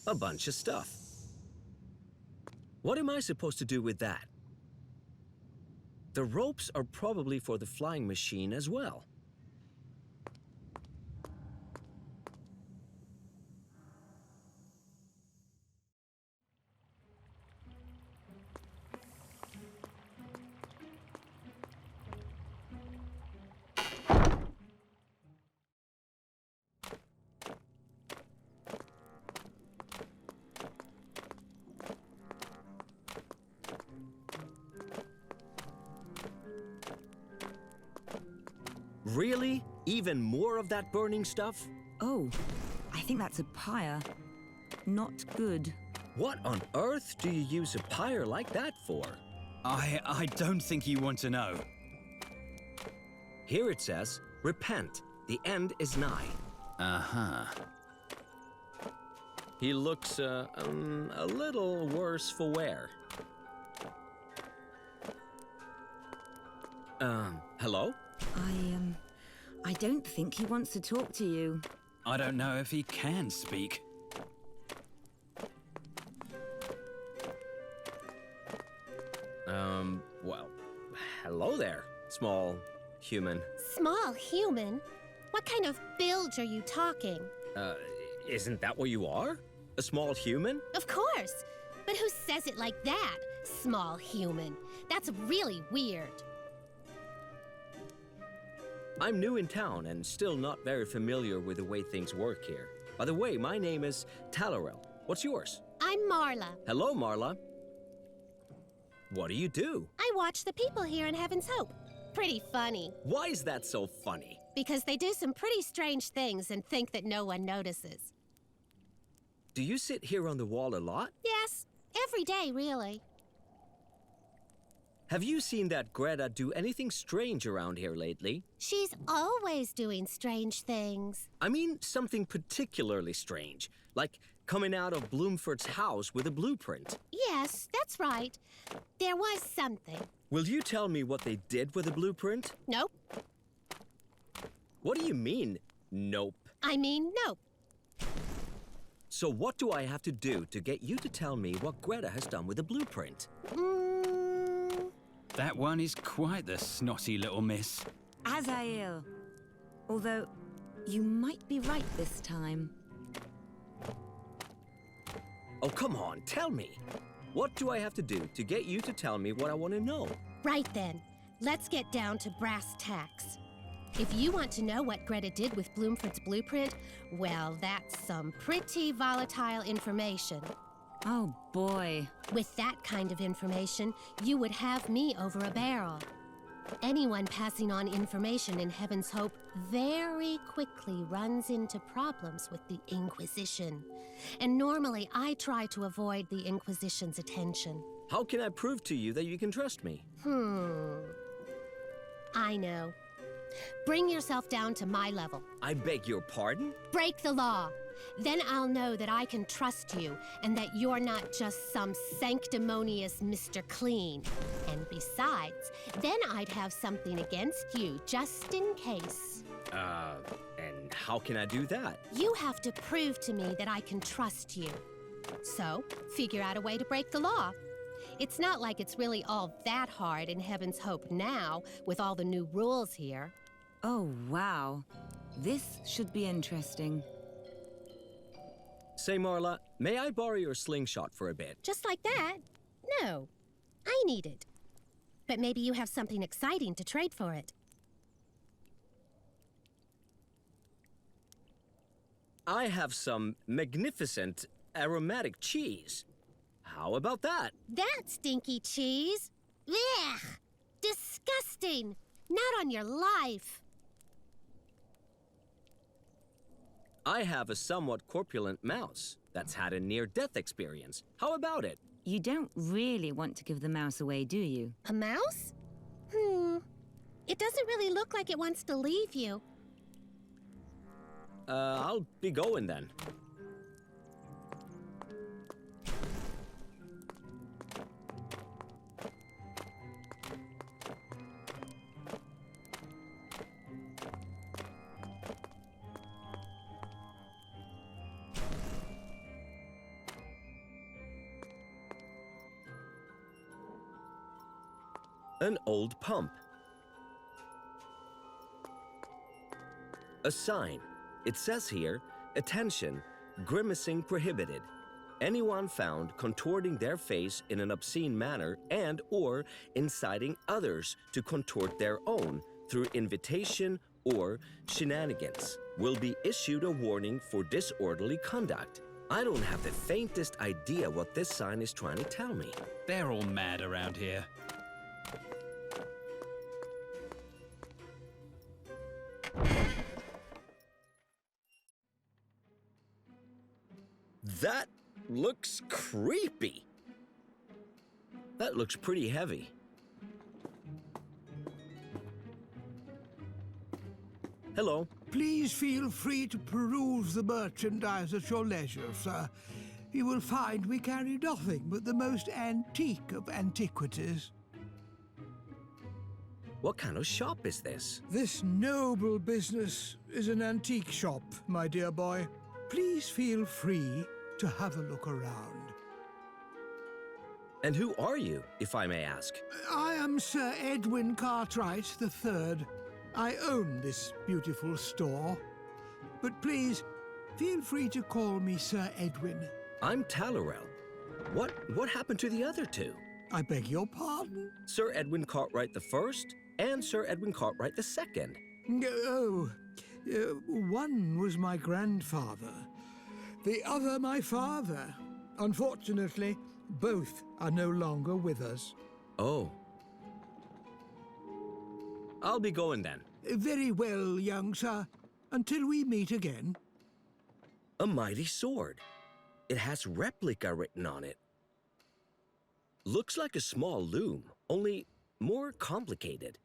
A bunch of stuff. What am I supposed to do with that? The ropes are probably for the flying machine as well. Really? Even more of that burning stuff? Oh, I think that's a pyre. Not good. What on earth do you use a pyre like that for? I don't think you want to know. Here it says, repent, the end is nigh. Uh-huh. He looks, a little worse for wear. Hello? I don't think he wants to talk to you. I don't know if he can speak. Well, hello there, small human. Small human? What kind of bilge are you talking? Isn't that what you are? A small human? Of course! But who says it like that? Small human. That's really weird. I'm new in town and still not very familiar with the way things work here. By the way, my name is Tailor. What's yours? I'm Marla. Hello, Marla. What do you do? I watch the people here in Heaven's Hope. Pretty funny. Why is that so funny? Because they do some pretty strange things and think that no one notices. Do you sit here on the wall a lot? Yes, every day, really. Have you seen that Greta do anything strange around here lately? She's always doing strange things. I mean something particularly strange, like coming out of Bloomford's house with a blueprint. Yes, that's right. There was something. Will you tell me what they did with the blueprint? Nope. What do you mean, nope? I mean, nope. So what do I have to do to get you to tell me what Greta has done with the blueprint? That one is quite the snotty little miss. Azael. Although, you might be right this time. Oh, come on, tell me. What do I have to do to get you to tell me what I want to know? Right then, let's get down to brass tacks. If you want to know what Greta did with Bloomford's blueprint, well, that's some pretty volatile information. Oh, boy. With that kind of information, you would have me over a barrel. Anyone passing on information in Heaven's Hope very quickly runs into problems with the Inquisition. And normally, I try to avoid the Inquisition's attention. How can I prove to you that you can trust me? I know. Bring yourself down to my level. I beg your pardon? Break the law. Then I'll know that I can trust you and that you're not just some sanctimonious Mr. Clean. And besides, then I'd have something against you just in case. And how can I do that? You have to prove to me that I can trust you. So, figure out a way to break the law. It's not like it's really all that hard in Heaven's Hope now, with all the new rules here. Oh, wow. This should be interesting. Say, Marla, may I borrow your slingshot for a bit? Just like that? No. I need it. But maybe you have something exciting to trade for it. I have some magnificent aromatic cheese. How about that? That stinky cheese? Ugh! Disgusting! Not on your life. I have a somewhat corpulent mouse that's had a near-death experience. How about it? You don't really want to give the mouse away, do you? A mouse? It doesn't really look like it wants to leave you. I'll be going then. An old pump. A sign. It says here, "Attention, grimacing prohibited. Anyone found contorting their face in an obscene manner and/or inciting others to contort their own through invitation or shenanigans will be issued a warning for disorderly conduct." I don't have the faintest idea what this sign is trying to tell me. They're all mad around here. That looks creepy. That looks pretty heavy. Hello. Please feel free to peruse the merchandise at your leisure, sir. You will find we carry nothing but the most antique of antiquities. What kind of shop is this? This noble business is an antique shop, my dear boy. Please feel free to have a look around. And who are you, if I may ask? I am Sir Edwin Cartwright III. I own this beautiful store. But please, feel free to call me Sir Edwin. I'm Tailor. What happened to the other two? I beg your pardon? Sir Edwin Cartwright the First and Sir Edwin Cartwright the Second. Oh, one was my grandfather, the other my father. Unfortunately, both are no longer with us. Oh. I'll be going then. Very well, young sir. Until we meet again. A mighty sword. It has replica written on it. Looks like a small loom, only more complicated.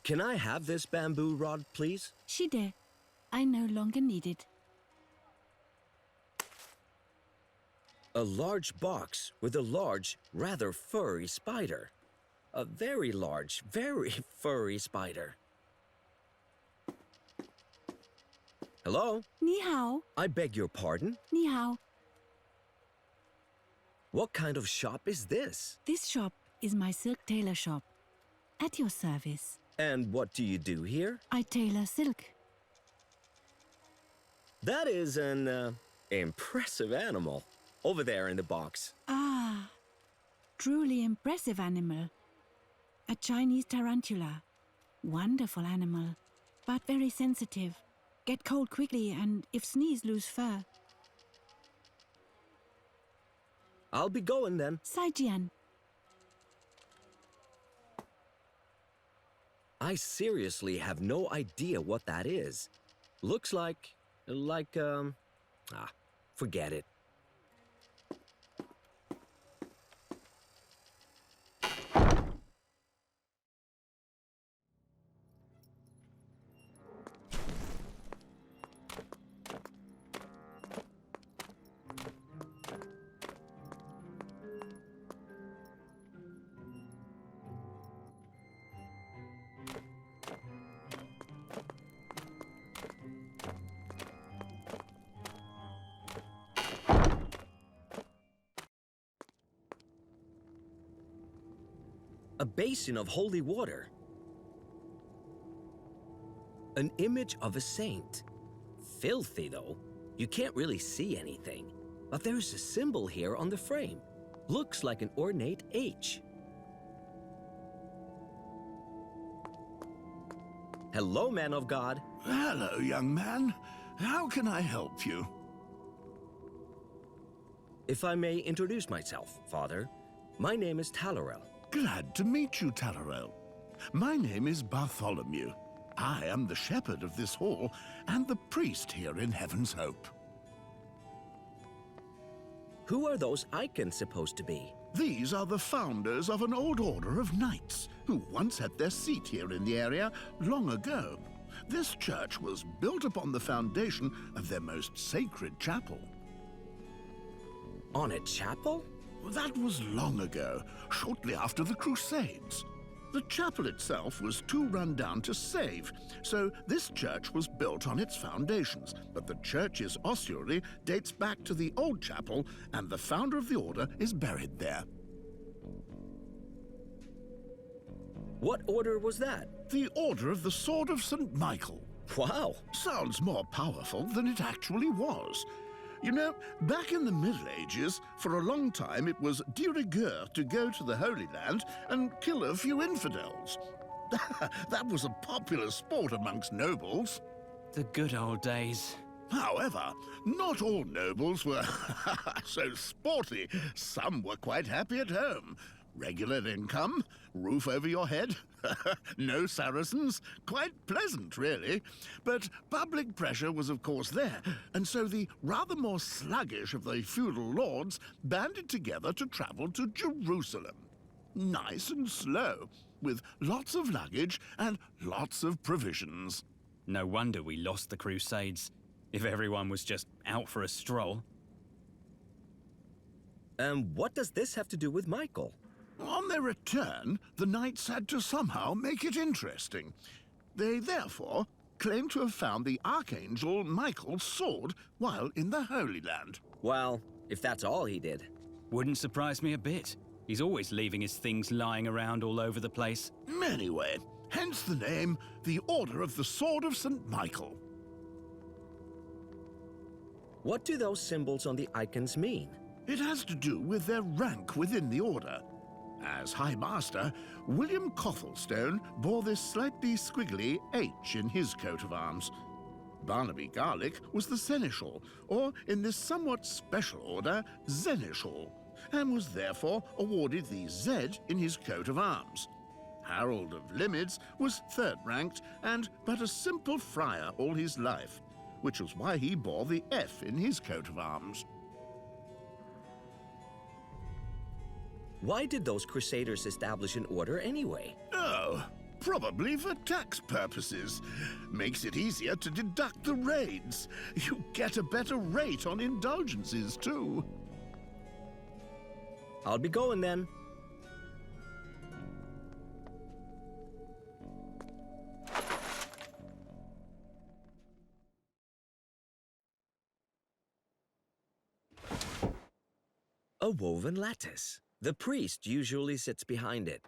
Can I have this bamboo rod, please? Shide, I no longer need it. A large box with a large, rather furry spider. A very large, very furry spider. Hello? Ni hao, I beg your pardon? ni hao. What kind of shop is this? This shop is my silk tailor shop. At your service. And what do you do here? I tailor silk. That is an impressive animal. Over there in the box. Ah, truly impressive animal. A Chinese tarantula. Wonderful animal, but very sensitive. Get cold quickly and if sneeze lose fur. I'll be going then. Saijian. I seriously have no idea what that is. Looks like, forget it. A basin of holy water. An image of a saint. Filthy, though. You can't really see anything. But there's a symbol here on the frame. Looks like an ornate H. Hello, man of God. Hello, young man. How can I help you? If I may introduce myself, Father. My name is Tailor. Glad to meet you, Tailor. My name is Bartholomew. I am the shepherd of this hall and the priest here in Heaven's Hope. Who are those icons supposed to be? These are the founders of an old order of knights who once had their seat here in the area long ago. This church was built upon the foundation of their most sacred chapel. On a chapel? That was long ago, shortly after the Crusades. The chapel itself was too run down to save, so this church was built on its foundations. But the church's ossuary dates back to the old chapel, and the founder of the order is buried there. What order was that? The Order of the Sword of St. Michael. Wow! Sounds more powerful than it actually was. You know, back in the Middle Ages, for a long time it was de rigueur to go to the Holy Land and kill a few infidels. That was a popular sport amongst nobles. The good old days. However, not all nobles were so sporty. Some were quite happy at home. Regular income, roof over your head, no Saracens. Quite pleasant, really. But public pressure was, of course, there, and so the rather more sluggish of the feudal lords banded together to travel to Jerusalem. Nice and slow, with lots of luggage and lots of provisions. No wonder we lost the Crusades, if everyone was just out for a stroll. And what does this have to do with Michael? On their return, the knights had to somehow make it interesting. They therefore claimed to have found the Archangel Michael's sword while in the Holy Land. Well, if that's all he did. Wouldn't surprise me a bit. He's always leaving his things lying around all over the place. Anyway, hence the name, the Order of the Sword of St. Michael. What do those symbols on the icons mean? It has to do with their rank within the Order. As High Master, William Cothelstone bore this slightly squiggly H in his coat of arms. Barnaby Garlick was the Seneschal, or in this somewhat special order, Seneschal, and was therefore awarded the Z in his coat of arms. Harold of Limids was third-ranked and but a simple friar all his life, which was why he bore the F in his coat of arms. Why did those crusaders establish an order anyway? Oh, probably for tax purposes. Makes it easier to deduct the raids. You get a better rate on indulgences, too. I'll be going then. A woven lattice. The priest usually sits behind it.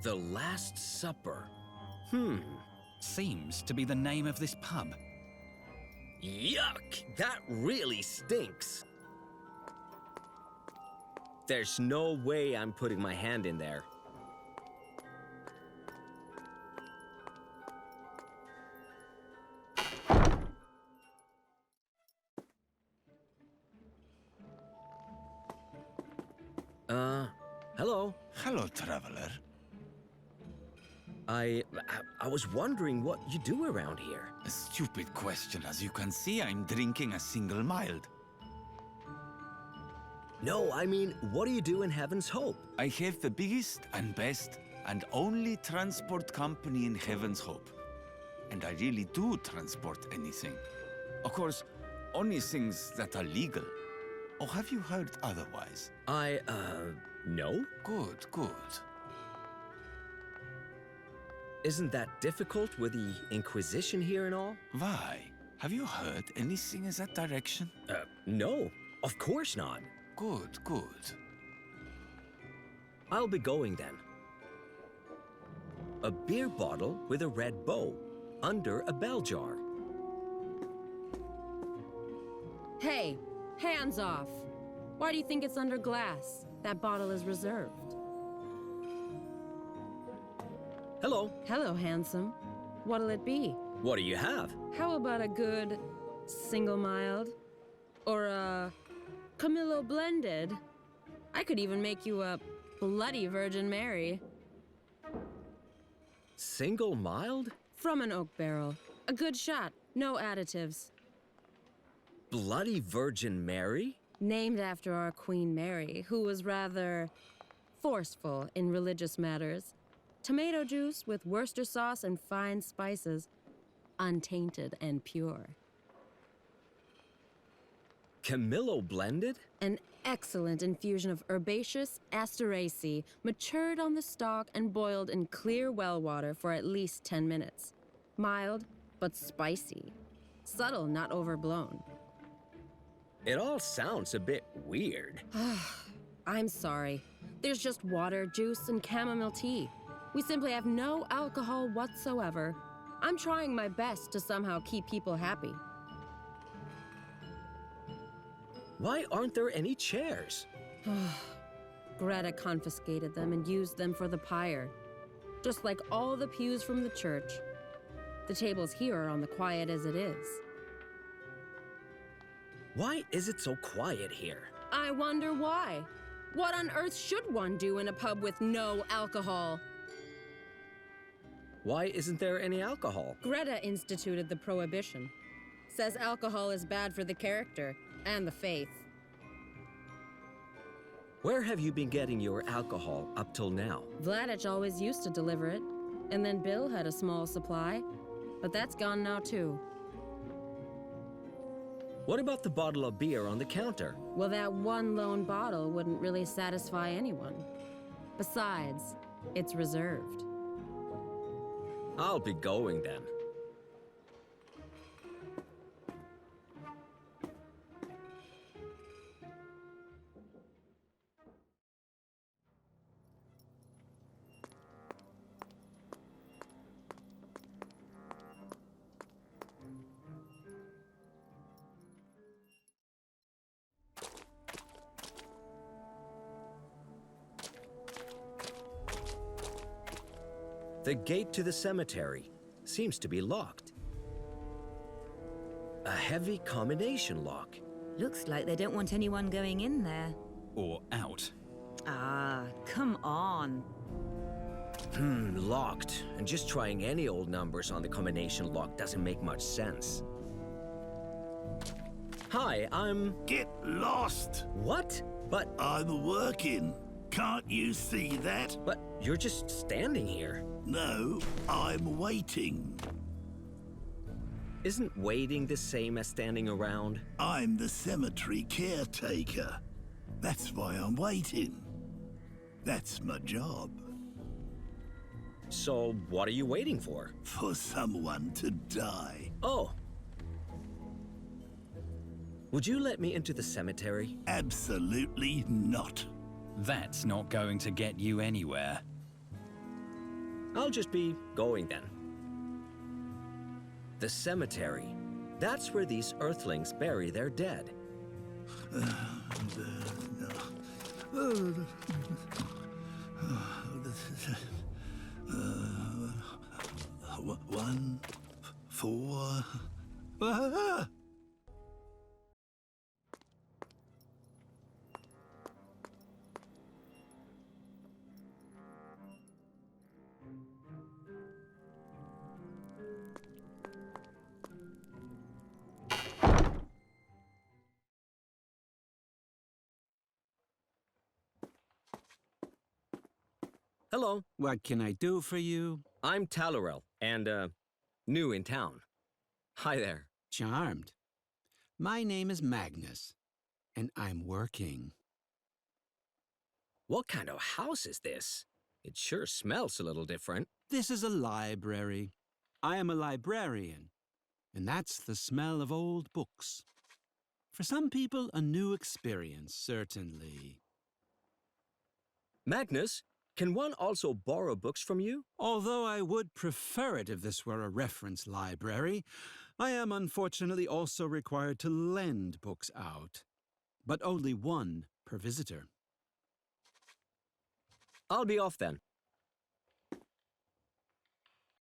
The Last Supper. Seems to be the name of this pub. Yuck! That really stinks. There's no way I'm putting my hand in there. Hello. Hello, traveler. I was wondering what you do around here. A stupid question. As you can see, I'm drinking a single mild. No, I mean, what do you do in Heaven's Hope? I have the biggest and best and only transport company in Heaven's Hope. And I really do transport anything. Of course, only things that are legal. Or have you heard otherwise? No? Good, good. Isn't that difficult with the Inquisition here and all? Why? Have you heard anything in that direction? No, of course not. Good, good. I'll be going then. A beer bottle with a red bow, under a bell jar. Hey, hands off. Why do you think it's under glass? That bottle is reserved. Hello. Hello, handsome. What'll it be? What do you have? How about a good single mild? Or a Camillo blended? I could even make you a Bloody Virgin Mary. Single mild? From an oak barrel. A good shot. No additives. Bloody Virgin Mary? Named after our Queen Mary, who was rather forceful in religious matters. Tomato juice with Worcester sauce and fine spices. Untainted and pure. Camillo blended? An excellent infusion of herbaceous asteraceae, matured on the stalk and boiled in clear well water for at least 10 minutes. Mild, but spicy. Subtle, not overblown. It all sounds a bit weird. I'm sorry. There's just water, juice, and chamomile tea. We simply have no alcohol whatsoever. I'm trying my best to somehow keep people happy. Why aren't there any chairs? Greta confiscated them and used them for the pyre. Just like all the pews from the church. The tables here are on the quiet as it is. Why is it so quiet here? I wonder why. What on earth should one do in a pub with no alcohol? Why isn't there any alcohol? Greta instituted the prohibition. Says alcohol is bad for the character and the faith. Where have you been getting your alcohol up till now? Vladich always used to deliver it, and then Bill had a small supply, but that's gone now too. What about the bottle of beer on the counter? Well, that one lone bottle wouldn't really satisfy anyone. Besides, it's reserved. I'll be going then. The gate to the cemetery seems to be locked. A heavy combination lock. Looks like they don't want anyone going in there. Or out. Ah, come on. Locked. And just trying any old numbers on the combination lock doesn't make much sense. Hi, I'm... Get lost! What? But... I'm working. Can't you see that? But you're just standing here. No, I'm waiting. Isn't waiting the same as standing around? I'm the cemetery caretaker. That's why I'm waiting. That's my job. So, what are you waiting for? For someone to die. Oh. Would you let me into the cemetery? Absolutely not. That's not going to get you anywhere. I'll just be going then. The cemetery. That's where these Earthlings bury their dead. One, four... Hello, What can I do for you? I'm Tailor, and, new in town. Hi there. Charmed. My name is Magnus, and I'm working. What kind of house is this? It sure smells a little different. This is a library. I am a librarian, and that's the smell of old books. For some people, a new experience, certainly. Magnus, can one also borrow books from you? Although I would prefer it if this were a reference library, I am unfortunately also required to lend books out, but only one per visitor. I'll be off then.